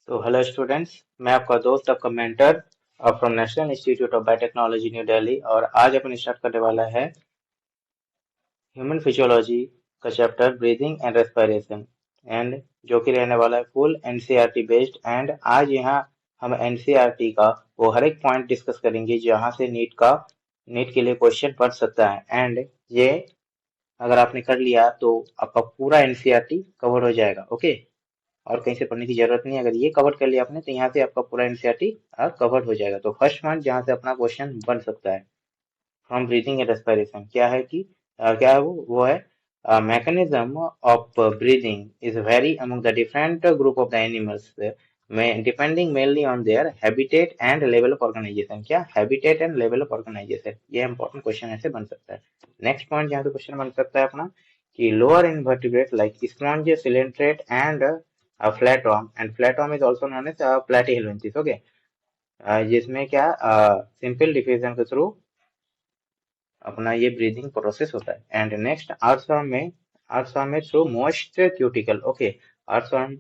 तो hello students, मैं आपका दोस्त आपका mentor from national institute of biotechnology new Delhi. और आज अपन स्टार्ट करने वाला है ह्यूमन फिजियोलॉजी का chapter breathing and respiration, and जो कि रहने वाला है फुल एनसीईआरटी बेस्ड। एंड आज यहाँ हम एनसीईआरटी का वो हर एक पॉइंट डिस्कस करेंगे जहाँ से नीट के लिए क्वेश्चन पढ़ सकता है। एंड ये अगर आपने कर लिया तो आपका पूरा एनसीईआरटी कवर हो जाएगा। ओके, और कहीं से पढ़ने की जरूरत नहीं है। अगर ये कवर कर लिया आपने तो यहाँ से आपका पूरा एनसीईआरटी कवर हो जाएगा। तो फर्स्ट पॉइंट जहाँ से अपना क्वेश्चन बन सकता है फ्रॉम ब्रीथिंग एंड रेस्पिरेशन, क्या है कि क्या है वो है mechanism of breathing is very among the different group of the animals में depending mainly on their habitat and level of organisation. क्या habitat and level of organisation, ये इंपॉर्टेंट क्वेश्चन ऐसे बन सकता है। नेक्स्ट पॉइंट जहाँ से क्वेश्चन बन सकता है अपना कि lower invertebrate like sponge coelenterate and flatworm, and flatworm is also known as platyhelminthes। Okay, जिसमें क्या सिंपल डिफ्यूजन के थ्रू अपना ये ब्रीदिंग प्रोसेस होता है। एंड नेक्स्ट अर्थवर्म में through moist cuticle. Okay, earthworm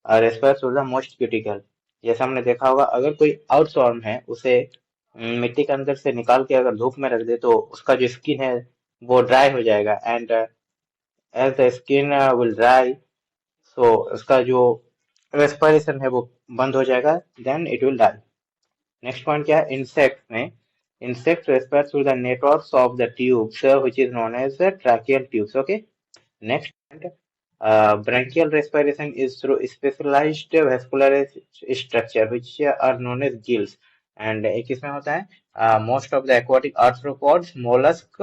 respirates through the moist cuticle. जैसा हमने देखा होगा, अगर कोई अर्थवर्म है उसे मिट्टी के अंदर से निकाल के अगर धूप में रख दे तो उसका जो स्किन है वो ड्राई हो जाएगा। And as the skin will dry, so उसका जो रेस्पिरेशन है वो बंद हो जाएगा, then it will die. Next point क्या है, इंसेक्ट में insect respires through the networks of the tubes which is known as tracheal tubes। Okay, next point, branchial respiration is through specialized vascular structure which are known as gills। and एक इसमें होता है most of the aquatic arthropods, mollusk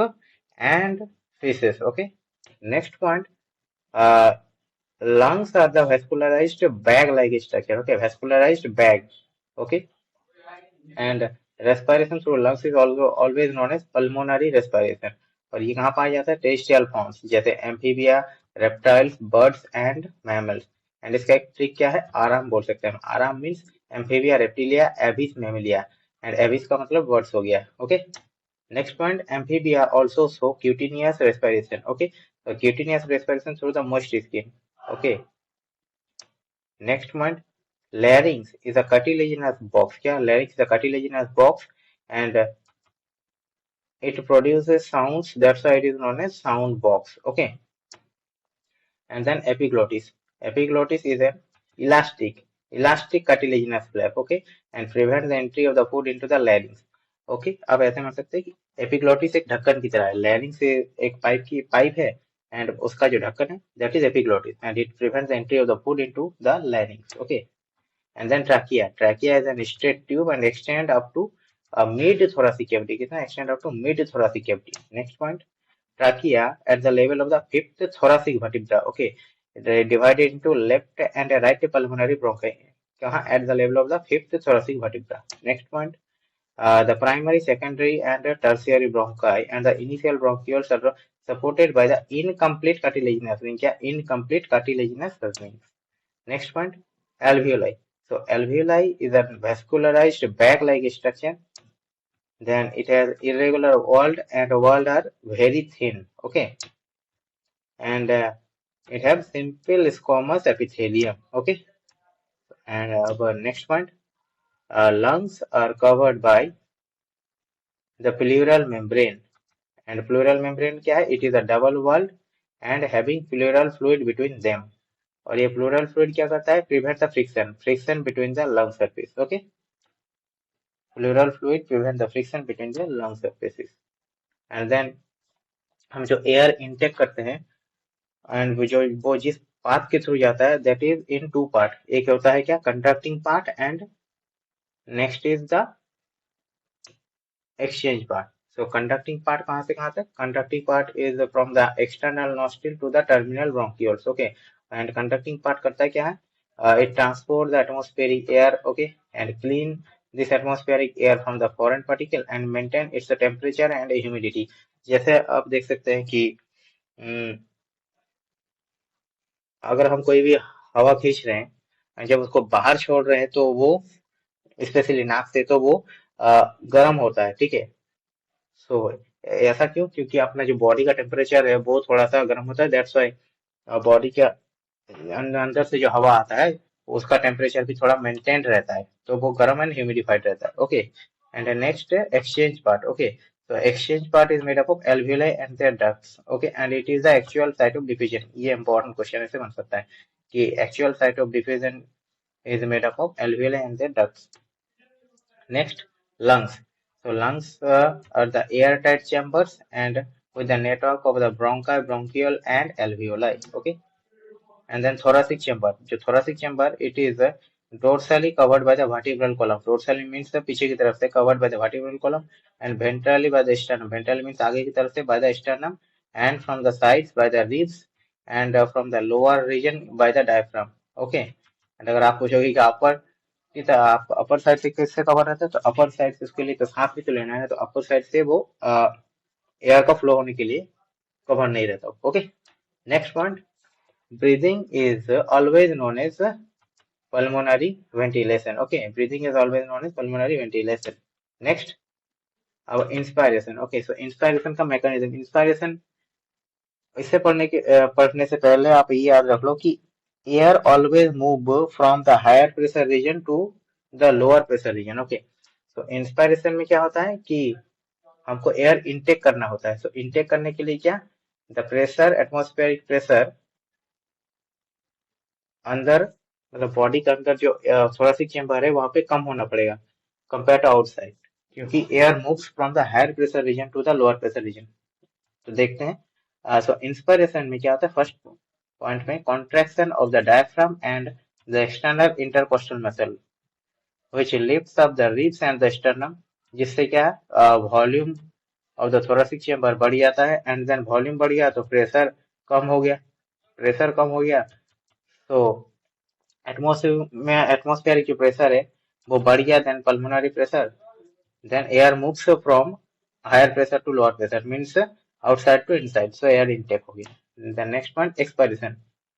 and fishes। Okay, next point, uh, lungs are the vascularized bag-like structure। Okay, vascularized bag। Okay, and respiration through lungs is also always known as pulmonary respiration। और ये कहाँ पाया जाता है, terrestrial forms जैसे amphibia, reptiles, birds and mammals. And इसका एक trick क्या है, आराम बोल सकते हैं हम। आराम means amphibia, reptilia, aves, mammalia. And aves का मतलब बर्ड्स हो गया। Okay, next point, amphibia also show cutaneous respiration. Okay, तो cutaneous respiration through the moist skin. Okay, next point, larynx is a cartilaginous box। क्या, larynx is a cartilaginous box and it produces sounds, that's why it is known as sound box। Okay, and then epiglottis is an elastic cartilaginous flap। Okay, and prevents the entry of the food into the larynx। Okay, अब ऐसे मान सकते हैं कि epiglottis एक ढक्कन की तरह है, लैरिंग से एक पाइप है एंड उसका जो ढक्कन है that is epiglottis, and it prevents the entry of the food into the larynx. Okay, and then trachea is an straight tube and extend up to mid thoracic cavity। कितना extend up to mid thoracic cavity। next point, trachea at the level of the fifth thoracic vertebra। okay, they divided into left and right pulmonary bronchi। कहाँ, at the level of the fifth thoracic vertebra। next point, the primary, secondary and tertiary bronchi and the initial bronchioles are supported by the incomplete cartilaginous ring। क्या, incomplete cartilaginous rings। next point, alveoli। So alveoli is a vascularized bag-like structure. Then it has irregular walled and walled are very thin. Okay, and it has simple squamous epithelium। Okay, and our next point, lungs are covered by the pleural membrane। And pleural membrane क्या है, it is a double walled and having pleural fluid between them। और ये pleural fluid क्या करता है, prevent the friction between the lung surface। Okay, pleural fluid prevent the friction between the lung surfaces। and then हम जो air intake करते हैं and वो जिस पाथ के थ्रू जाता है that is in two part. एक होता है क्या, conducting part and next is the exchange part. So conducting part कहाँ से कहाँ तक, conducting part is from the external nostril to the terminal bronchioles. Okay, and conducting part करता है क्या है, it transport the atmospheric air। okay, and clean this atmospheric air from the foreign particle and maintain its temperature and humidity। जैसे आप देख सकते हैं कि अगर हम कोई भी हवा खींच रहे हैं, जब उसको बाहर छोड़ रहे हैं तो वो स्पेशली नाक से तो वो गर्म होता है। ठीक है, सो ऐसा क्यों, क्योंकि अपना जो बॉडी का टेम्परेचर है वो थोड़ा सा गर्म होता है, दैट्स वाई बॉडी के अंदर से जो हवा आता है उसका टेम्परेचर भी थोड़ा मेंटेन रहता है, तो वो गर्म एंड ह्यूमिडिफाइड रहता है। Okay, and next exchange part. Okay, so exchange part is made up of alveoli and their ducts. Okay, and it is the actual site of diffusion. ये important question ऐसे बन सकता है कि actual site of diffusion is made up of alveoli and their ducts. Next, lungs. So lungs are the airtight chambers and with the network of the bronchi, bronchiole and alveoli. Okay, and then thoracic chamber. जो thoracic chamber, it is dorsally covered by the vertebral column. Dorsally means the पीछे की तरफ से covered by the vertebral column and ventrally by the sternum. Ventrally means आगे की तरफ से by the sternum and from the sides by the ribs and from the lower region by the diaphragm. Okay, and अगर आप पूछोगे कि अपर आप upper side से किससे कवर रहता है, तो अपर साइड से उसके लिए तो सांस भी तो लेना है, तो अपर साइड से वो एयर का फ्लो होने के लिए कवर नहीं रहता। Okay, next point, breathing is always known as pulmonary ventilation. Okay, breathing is always known as pulmonary ventilation. Next, our inspiration. Okay, so inspiration का mechanism. Inspiration इससे पढ़ने से पहले आप ये याद रख लो कि air always move from the higher pressure region to the lower pressure region. Okay, so inspiration में क्या होता है कि हमको एयर इनटेक करना होता है। सो इनटेक करने के लिए क्या, द प्रेशर, एटमॉस्फेरिक प्रेशर अंदर, मतलब बॉडी के अंदर जो थोरेसिक चेम्बर है वहां पे कम होना पड़ेगा कंपेयर टू आउटसाइड, क्योंकि air moves from the higher pressure region to the lower pressure region. तो देखते हैं, सो इंस्पिरेशन में क्या होता है, फर्स्ट पॉइंट में contraction of the diaphragm and the external intercostal muscle which lifts up the ribs and the sternum, जिससे क्या volume of the thoracic chamber बढ़ जाता है, एंड देन वॉल्यूम बढ़ गया तो प्रेशर कम हो गया, प्रेशर कम हो गया तो एटमॉस्फेयर की प्रेशर है वो बढ़ गया, then pulmonary pressure, then air moves from higher pressure to lower pressure, means outside to inside, so air intake हो गया। देन नेक्स्ट पॉइंट, एक्सपायरेशन,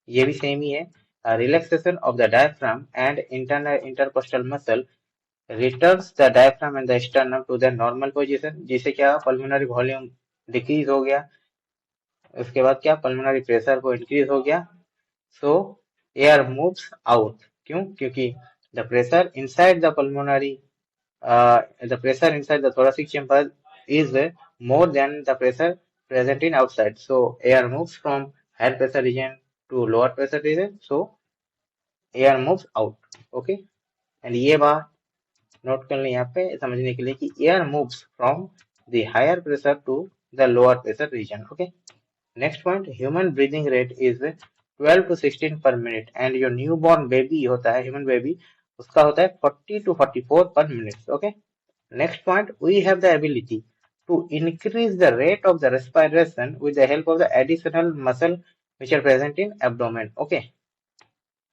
ये भी सेम ही है, relaxation of the diaphragm and internal intercostal muscle returns the diaphragm and the sternum to the normal position, जिससे क्या pulmonary volume decrease हो गया, उसके बाद क्या पल्मोनरी प्रेशर को इंक्रीज हो गया, सो एयर मूव्स आउट। क्यों, क्योंकि the pressure inside the pulmonary the pressure inside the thoracic chamber is more than the pressure present in outside, so air moves from higher pressure region to lower pressure region, so air moves out. Okay, and ये बात note कर लें यहाँ पे समझने के लिए कि air moves from the higher pressure to the lower pressure region. Okay, next point, human breathing rate is 12 to 16 per minute and your newborn baby होता है, human baby, उसका होता है 40 to 44 per minute. Okay, next point, we have the ability to increase the rate of the respiration with the help of the additional muscle which are present in abdomen. Okay,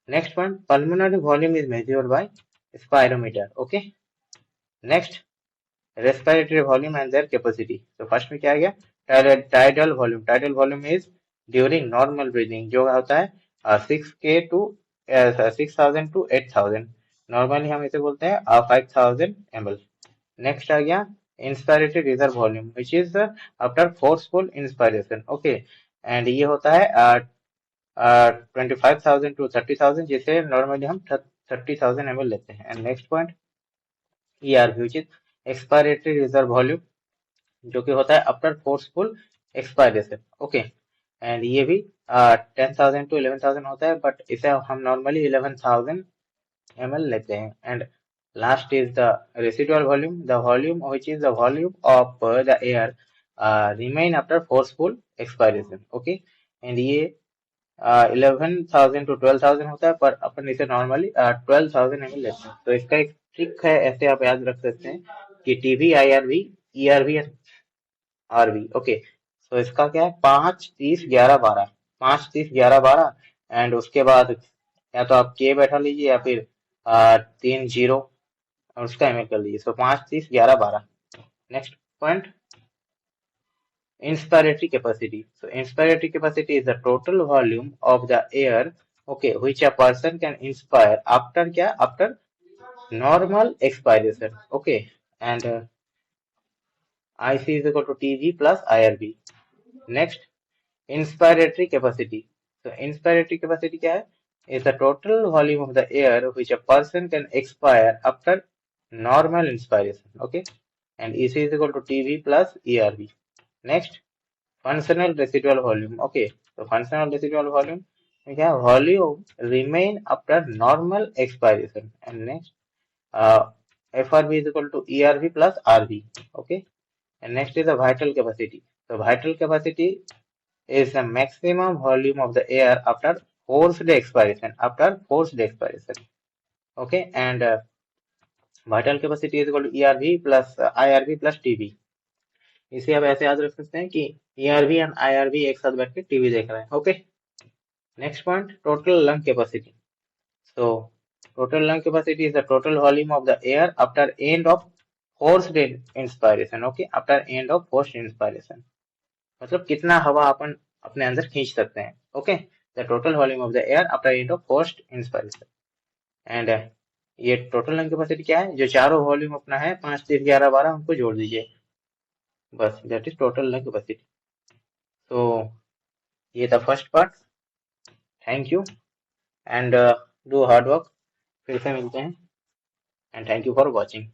next one, pulmonary volume is measured by spirometer. Okay, next, respiratory volume and their capacity. So first में क्या आ गया, tidal volume. Tidal volume is during normal breathing, जो होता है 6K to 6,000 to 8,000, normally हम इसे बोलते हैं 5,000 ml. नेक्स्ट आ गया inspiratory reserve volume which is after forceful inspiration. Okay, and ये होता है 25,000 टू 30,000, जिसे नॉर्मली हम 30,000 ml लेते हैं। And next point ERV which is expiratory reserve volume, जो कि होता है after forceful expiration. Okay, and ये भी 10,000 टू 11,000 होता है, बट इसे हम नॉर्मली 11,000 ml लेते हैं। And last is the residual volume, the volume which is the volume of the air remain after forceful expiration. Okay, and ये 11,000 to 12,000 होता है, पर अपन इसे नॉर्मली 12,000 ml लेते हैं। तो इसका एक ट्रिक है, ऐसे आप याद रख सकते हैं कि TV, IRV, ERV and RV। Okay, तो इसका क्या है 5, 30, 11, 12, 5, 30, 11, 12, एंड उसके बाद या तो आप K बैठा लीजिए या फिर 3 0 और उसका एमएल कर लीजिए। So 5, 30, 11, 12। Next point, inspiratory capacity. So inspiratory capacity is the total volume of the air, okay, which a person can inspire after क्या, after normal expiration. Okay, and IC is equal to TG plus IRB। Next, inspiratory capacity. तो inspiratory capacity क्या है, is the total volume of the air which a person can expire after normal inspiration. Okay, and EC is equal to TV plus ERV. Next, functional residual volume. Okay, so functional residual volume, we have volume remain after normal expiration. And next, FRV is equal to ERV plus RV. Okay, and next is the vital capacity. So vital capacity is the maximum volume of the air after forced expiration. After forced expiration. Okay, and vital capacity is equal to ERV plus IRV plus TB. इसे आप ऐसे याद रख सकते हैं कि ERV and IRV एक साथ बैठ के टीवी देख रहे हैं. Okay, next point, total lung capacity. So total lung capacity is the total volume of the air after end of forced inspiration. Okay, after end of forced inspiration. मतलब कितना हवा अपन अपने अंदर खींच सकते हैं. Okay, the total volume of the air after end of forced inspiration. And ये total lung capacity क्या है, जो चारों वॉल्यूम अपना है 5, 3, 11, 12 उनको जोड़ दीजिए, बस that is total lung capacity. तो ये था first part. Thank you and do hard work. फिर से मिलते हैं and thank you for watching.